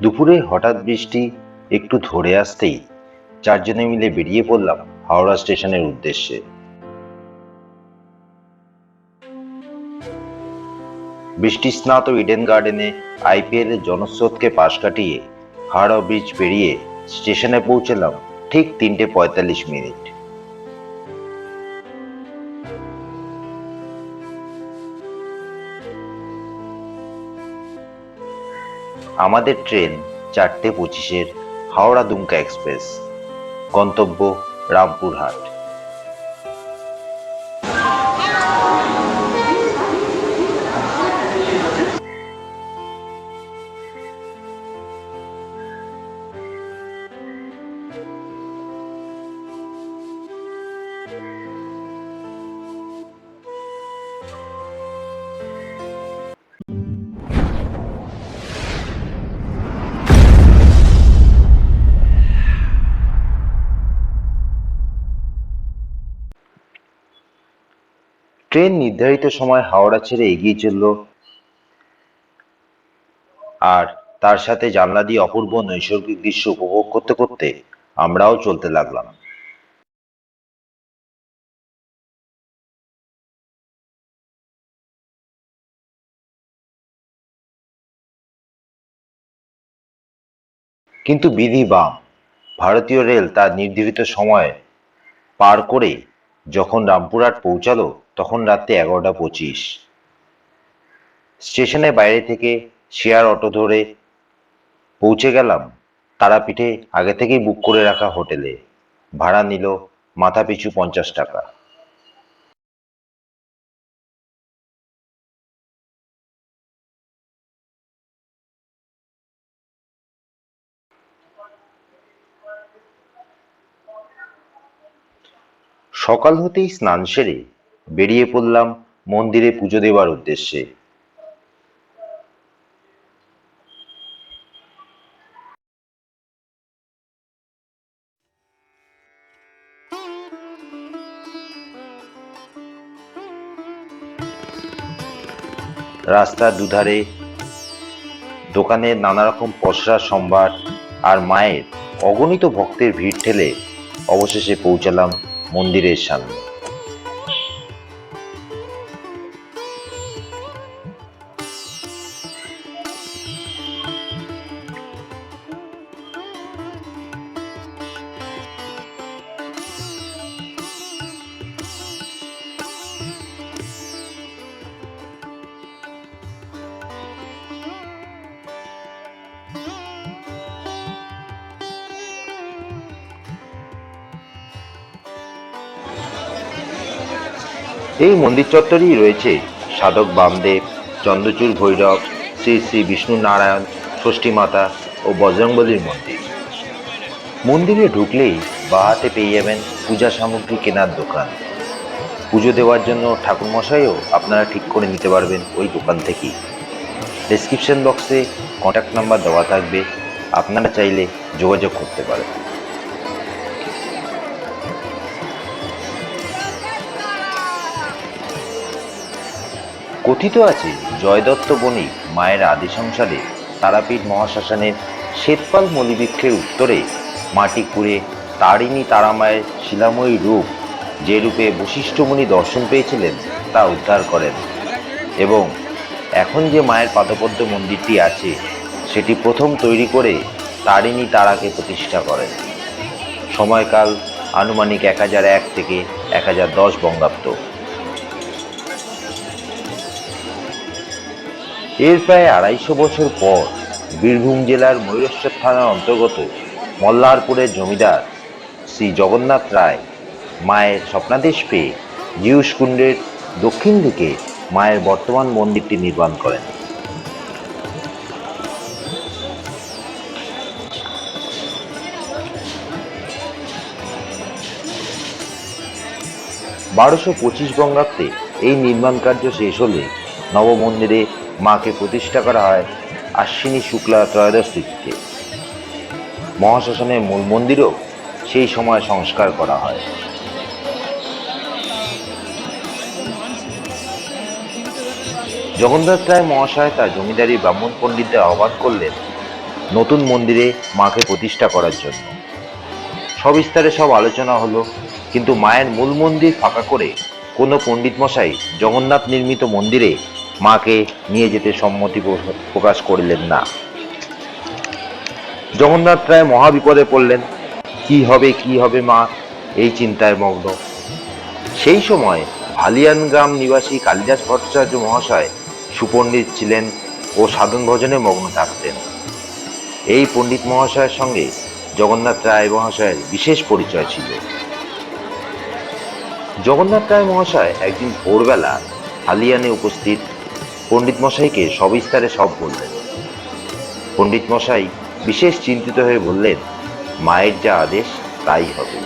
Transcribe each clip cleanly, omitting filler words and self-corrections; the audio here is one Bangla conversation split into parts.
দুপুরে হঠাৎ বৃষ্টি একটু ধরে আসতেই চারজনে মিলে বেরিয়ে পড়লাম হাওড়া স্টেশনের উদ্দেশ্যে। বৃষ্টি স্নাত ইডেন গার্ডেনে আইপিএল এর জনস্রোতকে পাশ কাটিয়ে হাওড়া ব্রিজ পেরিয়ে স্টেশনে পৌঁছলাম ঠিক 3:45। আমাদের ট্রেন 4:25-এর হাওড়া দুমকা এক্সপ্রেস, গন্তব্য রামপুরহাট। ট্রেন নির্ধারিত সময় হাওড়া ছেড়ে এগিয়ে চলল, আর তার সাথে জানলা দিয়ে অপূর্ব নৈসর্গিক দৃশ্য উপভোগ করতে করতে আমরাও চলতে লাগলাম। কিন্তু বিধি বাম, ভারতীয় রেল তার নির্ধারিত সময় পার করে যখন রামপুরহাট পৌঁছালো তখন রাত্রি 11:25। স্টেশনের বাইরে থেকে শেয়ার অটো ধরে পৌঁছে গেলাম তারাপীঠে আগে থেকেই বুক করে রাখা হোটেলে। ভাড়া নিল মাথাপিছু 50 টাকা। সকাল হতেই স্নান সেরে বেরিয়ে পড়লাম মন্দিরে পুজো দেওয়ার উদ্দেশ্যে। রাস্তার দুধারে দোকানের নানা রকম পসরা সম্ভার আর মায়ের অগণিত ভক্তের ভিড় ঠেলে অবশেষে পৌঁছালাম মন্দিরের সামনে। এই মন্দির চত্বরেই রয়েছে সাধক বামদেব, চন্দ্রচূড় ভৈরব, শ্রী শ্রী বিষ্ণু নারায়ণ, ষষ্ঠী মাতা ও বজরংবলীর মন্দির। মন্দিরে ঢুকলেই বাঁ হাতে পেয়ে যাবেন পূজা সামগ্রী কেনার দোকান। পুজো দেওয়ার জন্য ঠাকুরমশাইও আপনারা ঠিক করে নিতে পারবেন ওই দোকান থেকেই। ডেসক্রিপশন বক্সে কন্ট্যাক্ট নাম্বার দেওয়া থাকবে, আপনারা চাইলে যোগাযোগ করতে পারেন। কথিত আছে জয় দত্ত বণিক মায়ের আদি সংসারে তারাপীঠ মহাশ্মশানের শ্বেতপাল মলিবৃক্ষের উত্তরে মাটি খুঁড়ে তারিণী তারামায়ের শিলাময়ী রূপ, যে রূপে বশিষ্ঠ মুনি দর্শন পেয়েছিলেন, তা উদ্ধার করেন এবং এখন যে মায়ের পাদপদ্ম মন্দিরটি আছে সেটি প্রথম তৈরি করে তারিণী তারাকে প্রতিষ্ঠা করেন। সময়কাল আনুমানিক 1001 থেকে 1010 বঙ্গাব্দ। এর প্রায় 250 বছর পর বীরভূম জেলার ময়ূরেশ্বর থানার অন্তর্গত মল্লারপুরের জমিদার শ্রী জগন্নাথ রায় মায়ের স্বপ্নাদেশ পেয়ে জিউস কুণ্ডের দক্ষিণ দিকে মায়ের বর্তমান মন্দিরটি নির্মাণ করেন। বারোশো 25 বঙ্গাব্দে এই নির্মাণ কার্য শেষ হলে নবমন্দিরে মাকে প্রতিষ্ঠা করা হয় আশ্বিনী শুক্লা ত্রয়োদশ তিথিতে। মহাশ্মশানের মূল মন্দিরও সেই সময় সংস্কার করা হয়। জগন্নাথ রায় মহাশয় তার জমিদারি ব্রাহ্মণ পণ্ডিতদের আহ্বান করলেন নতুন মন্দিরে মাকে প্রতিষ্ঠা করার জন্য। সবিস্তারে সব আলোচনা হলো, কিন্তু মায়ের মূল মন্দির ফাঁকা করে কোনো পণ্ডিত মশাই জগন্নাথ নির্মিত মন্দিরে মাকে নিয়ে যেতে সম্মতি প্রকাশ করলেন না। জগন্নাথ রায় মহাবিপদে পড়লেন। কি হবে মা, এই চিন্তায় মগ্ন। সেই সময় ভালিয়ান গ্রাম নিবাসী কালিদাস ভট্টাচার্য মহাশয় সুপণ্ডিত ছিলেন ও সাধন ভজনে মগ্ন থাকতেন। এই পণ্ডিত মহাশয়ের সঙ্গে জগন্নাথ রায় মহাশয়ের বিশেষ পরিচয় ছিল। জগন্নাথ রায় মহাশয় একদিন ভোরবেলা হালিয়ানে উপস্থিত পণ্ডিত মশাইকে সবিস্তারে সব বললেন। পণ্ডিত মশাই বিশেষ চিন্তিত হয়ে বললেন, মায়ের যা আদেশ তাই হবে।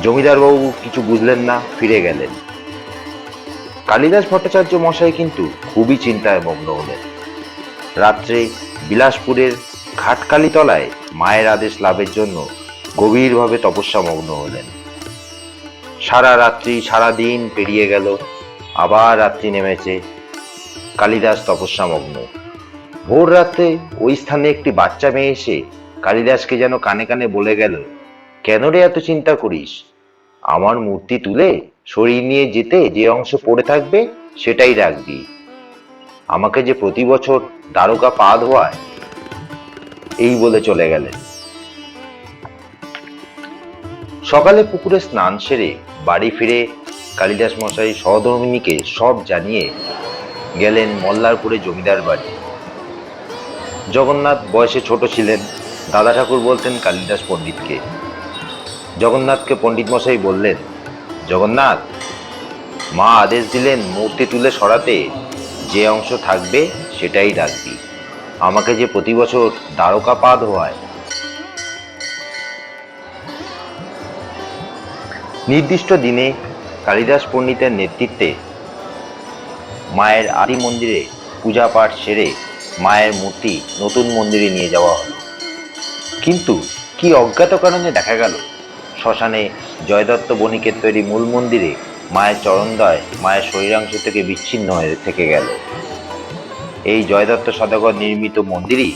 জমিদারবাবু কিছু বুঝলেন না, ফিরে গেলেন। কালিদাস ভট্টাচার্য মশাই কিন্তু খুবই চিন্তায় মগ্ন হলেন। রাত্রে বিলাসপুরের ঘাটকালী তলায় মায়ের আদেশ লাভের জন্য গভীরভাবে তপস্যা মগ্ন হলেন। সারা রাত্রি সারা দিন পেরিয়ে গেল, আবার রাত্রি নেমেছে। কালিদাস তপস্যা মগ্ন। ভোর রাতে ওই স্থানে একটি বাচ্চা মেয়ে এসে কালিদাসকে যেন কানে কানে বলে গেল, কেন রে এত চিন্তা করিস? আমার মূর্তি তুলে সরিয়ে নিয়ে যেতে যে অংশ পড়ে থাকবে সেটাই রাখবি। আমাকে যে প্রতি বছর দ্বারকা পা ধোয়ায়। এই বলে চলে গেলেন। সকালে পুকুরে স্নান সেরে বাড়ি ফিরে কালিদাস মশাই সহধর্মিণীকে সব জানিয়ে গেলেন মল্লারপুরে জমিদার বাড়ি। জগন্নাথ বয়সে ছোট ছিলেন। দাদা ঠাকুর বলতেন কালিদাস পণ্ডিতকে। জগন্নাথকে পণ্ডিত মশাই বললেন, জগন্নাথ, মা আদেশ দিলেন মূর্তি তুলে সরাতে যে অংশ থাকবে সেটাই রাখবি। আমাকে যে প্রতি বছর দ্বারকা পা ধোয়ায়। নির্দিষ্ট দিনে কালিদাস পণ্ডিতের নেতৃত্বে মায়ের আদি মন্দিরে পূজা পাঠ সেরে মায়ের মূর্তি নতুন মন্দিরে নিয়ে যাওয়া হলো। কিন্তু কি অজ্ঞাত কারণে দেখা গেল শ্মশানে জয়দত্ত বণিকের তৈরি মূল মন্দিরে মায়ের চরণদ্বয় মায়ের শরীরাংশ থেকে বিচ্ছিন্ন হয়ে থেকে গেল। এই জয়দত্ত সদাগর নির্মিত মন্দিরই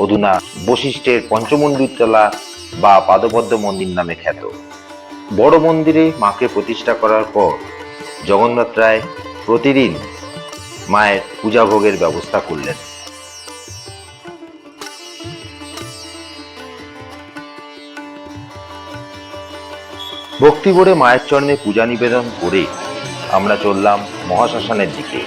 অধুনা বশিষ্ঠের পঞ্চমুণ্ডীতলা বা পাদপদ্ম মন্দির নামে খ্যাত। বড় মন্দিরে মাকে প্রতিষ্ঠা করার পর জগন্নাথ রায় প্রতিদিন মায়ের পূজা ভোগের ব্যবস্থা করলেন। ভক্তি ভরে মায়ের চরণে পূজা নিবেদন করে আমরা চললাম মহাশ্মশানের দিকে।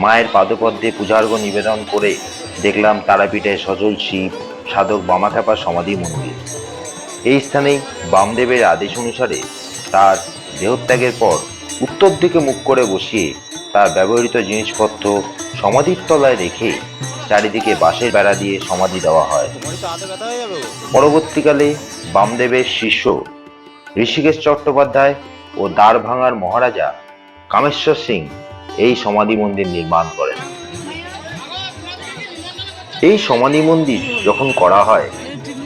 মায়ের পাদপদ্মে পূজার্ঘ্য নিবেদন করে দেখলাম তারাপীঠের সজল শিব সাধক বামাখ্যাপার সমাধি মন্দির। এই স্থানেই বামদেবের আদেশ অনুসারে তার দেহত্যাগের পর উত্তর দিকে মুখ করে বসিয়ে তার ব্যবহৃত জিনিসপত্র সমাধির তলায় রেখে চারিদিকে বাঁশের বেড়া দিয়ে সমাধি দেওয়া হয়। পরবর্তীকালে বামদেবের শিষ্য ঋষিকেশ চট্টোপাধ্যায় ও দ্বারভাঙার মহারাজা কামেশ্বর সিং এই সমাধি মন্দির নির্মাণ করেন। এই সমাধি মন্দির যখন করা হয়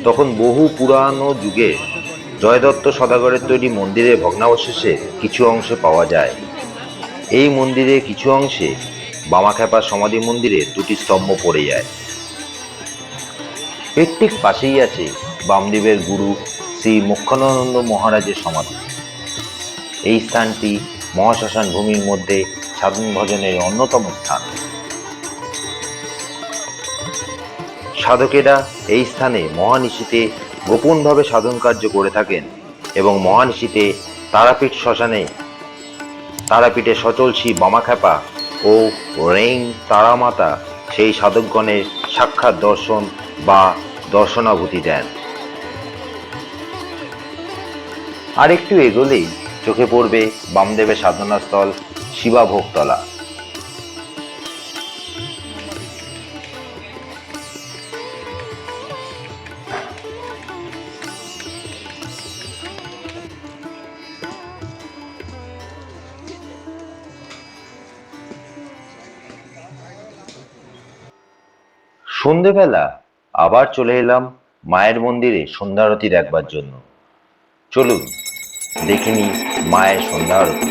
তখন বহু পুরানো যুগে জয়দত্ত সদাগরের তৈরি মন্দিরের ভগ্নাবশেষে কিছু অংশে পাওয়া যায়। এই মন্দিরে কিছু অংশে বামাখ্যাপার সমাধি মন্দিরে দুটি স্তম্ভ পড়ে যায়। এর ঠিক পাশেই আছে বামদেবের গুরু শ্রী মুখ্যানন্দ মহারাজের সমাধি। এই স্থানটি মহাশ্মশান ভূমির মধ্যে সাধন ভজনের অন্যতম স্থান। সাধকেরা এই স্থানে মহানিশীতে গোপনভাবে সাধন কার্য করে থাকেন এবং মহানিশীতে তারাপীঠ শ্মশানে তারাপীঠে সচল শিব বামাখ্যাপা ও রেং তারামাতা সেই সাধকগণের সাক্ষাৎ দর্শন বা দর্শনাভূতি দেন। আর একটু এগোলেই চোখে পড়বে বামদেবের সাধনাস্থল শিবাভোগতলা। সন্ধেবেলা আবার চলে এলাম মায়ের মন্দিরে সন্ধ্যারতি দেখবার জন্য। চলুন দেখিনি মায়ের সন্ধ্যা আরতি।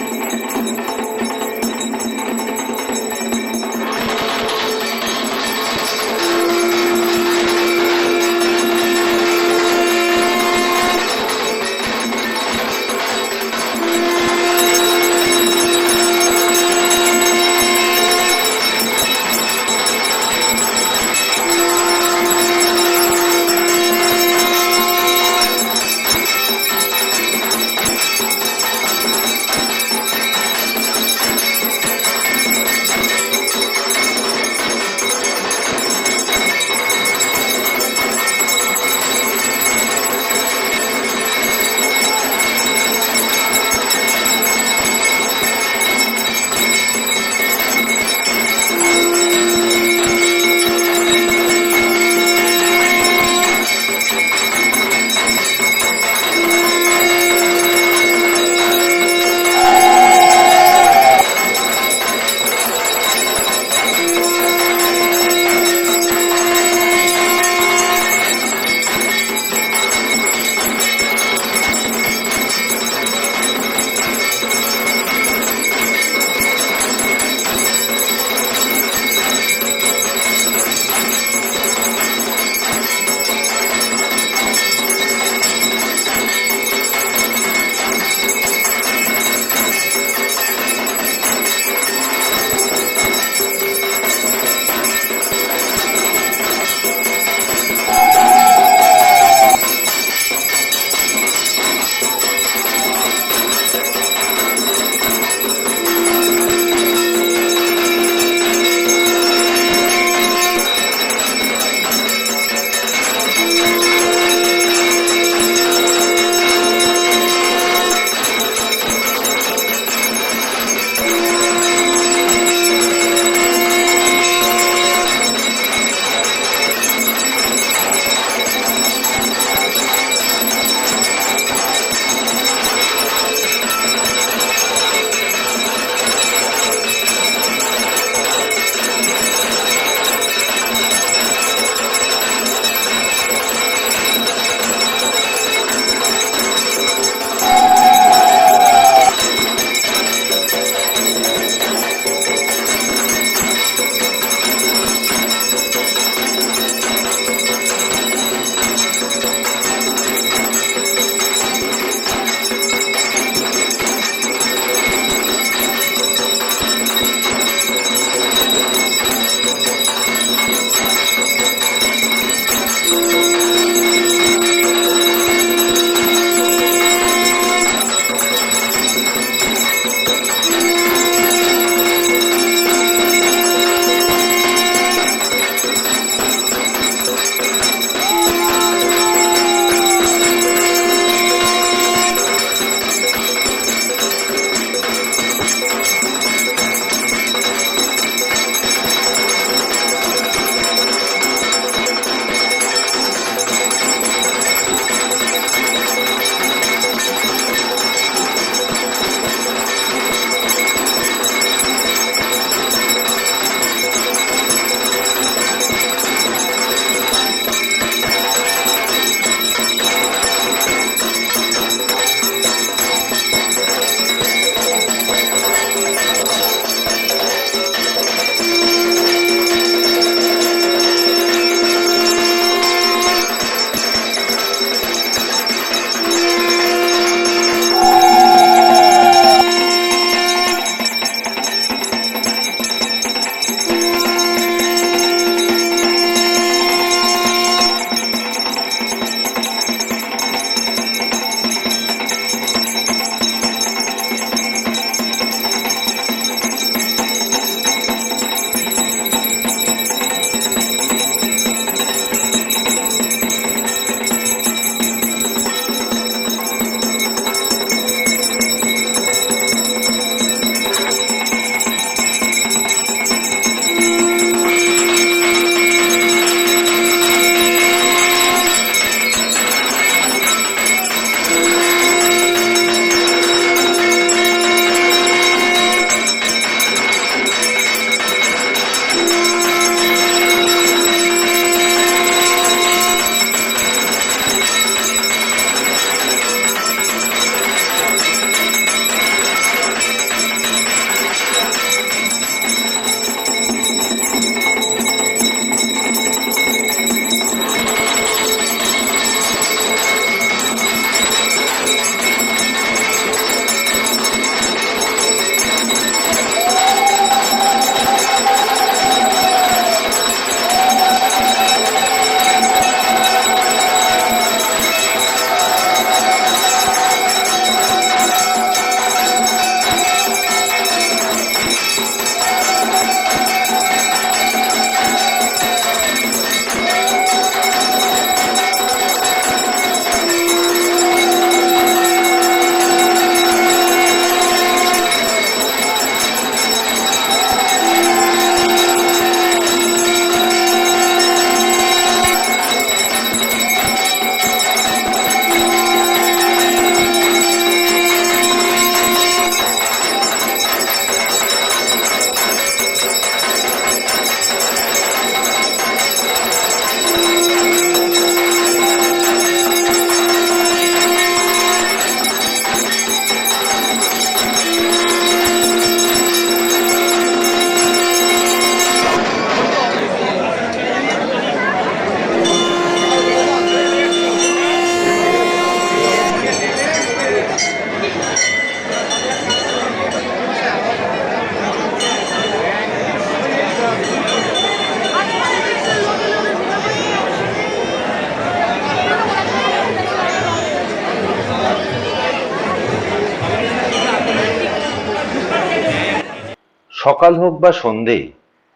সকাল হোক বা সন্ধে,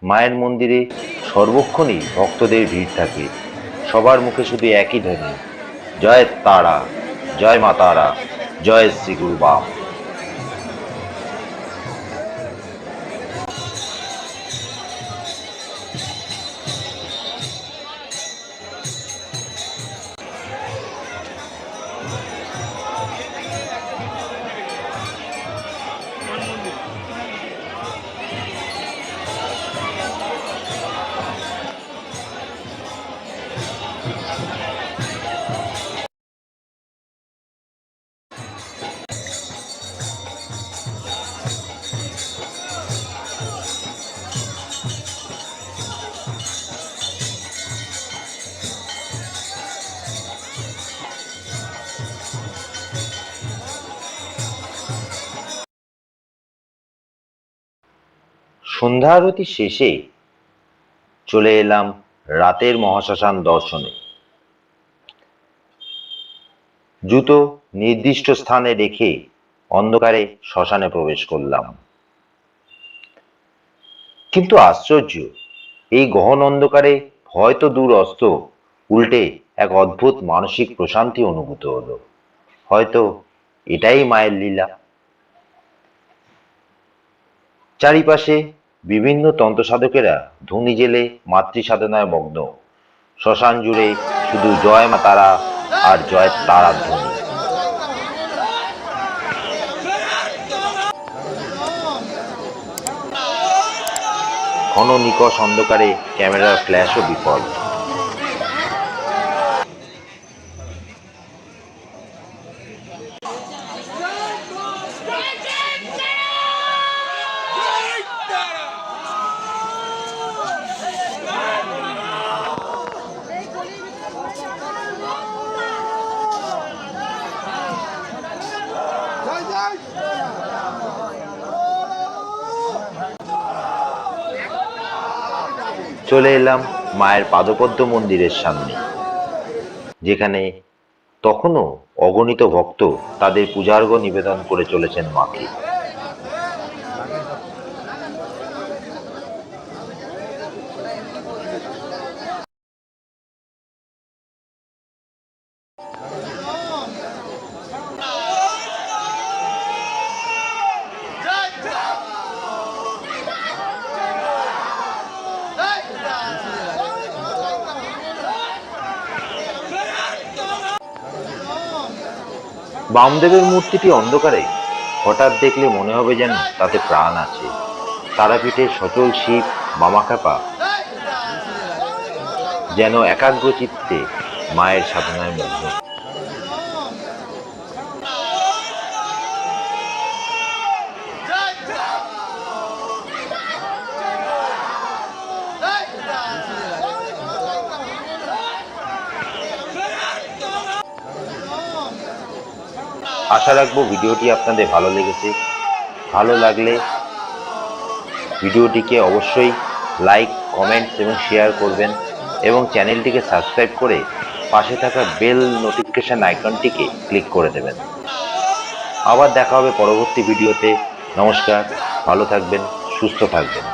মায়ের মন্দিরে সর্বক্ষণই ভক্তদের ভিড় থাকে। সবার মুখে শুধু একই ধ্বনি, জয় তারা, জয় মা তারা, জয় শ্রী গুরু বাম। সন্ধ্যা আরতি শেষে চলে এলাম রাতের মহাশ্মশান দর্শনে। জুতো নির্দিষ্ট স্থানে রেখে অন্ধকারে শ্মশানে প্রবেশ করলাম। কিন্তু আশ্চর্য, এই গহন অন্ধকারে ভয় তো দূর অস্ত, উল্টে এক অদ্ভুত মানসিক প্রশান্তি অনুভূত হলো। হয়তো এটাই মায়ের লীলা। চারিপাশে বিভিন্ন তন্ত্র সাধকেরা ধুনি জেলে মাতৃ সাধনায় মগ্ন। শ্মশান জুড়ে শুধু জয় মা তারা আর জয় তারার ধ্বনি। ঘন নিকষ অন্ধকারে ক্যামেরার ফ্ল্যাশও বিফল। চলে এলাম মায়ের পাদপদ্ম মন্দিরের সামনে, যেখানে তখনও অগণিত ভক্ত তাদের পূজার্ঘ্য নিবেদন করে চলেছেন মাকে। বামদেবের মূর্তিটি অন্ধকারে হঠাৎ দেখলে মনে হবে যেন তাতে প্রাণ আছে। তারাপীঠের সচল শিব বামাখ্যাপা যেন একাগ্র চিত্তে মায়ের সাধনায় মগ্ন। আশা রাখবো ভিডিওটি আপনাদের ভালো লেগেছে। ভালো লাগলে ভিডিওটিকে অবশ্যই লাইক, কমেন্টস এবং শেয়ার করবেন এবং চ্যানেলটিকে সাবস্ক্রাইব করে পাশে থাকা বেল নোটিফিকেশন আইকনটিকে ক্লিক করে দেবেন। আবার দেখা হবে পরবর্তী ভিডিওতে। নমস্কার, ভালো থাকবেন, সুস্থ থাকবেন।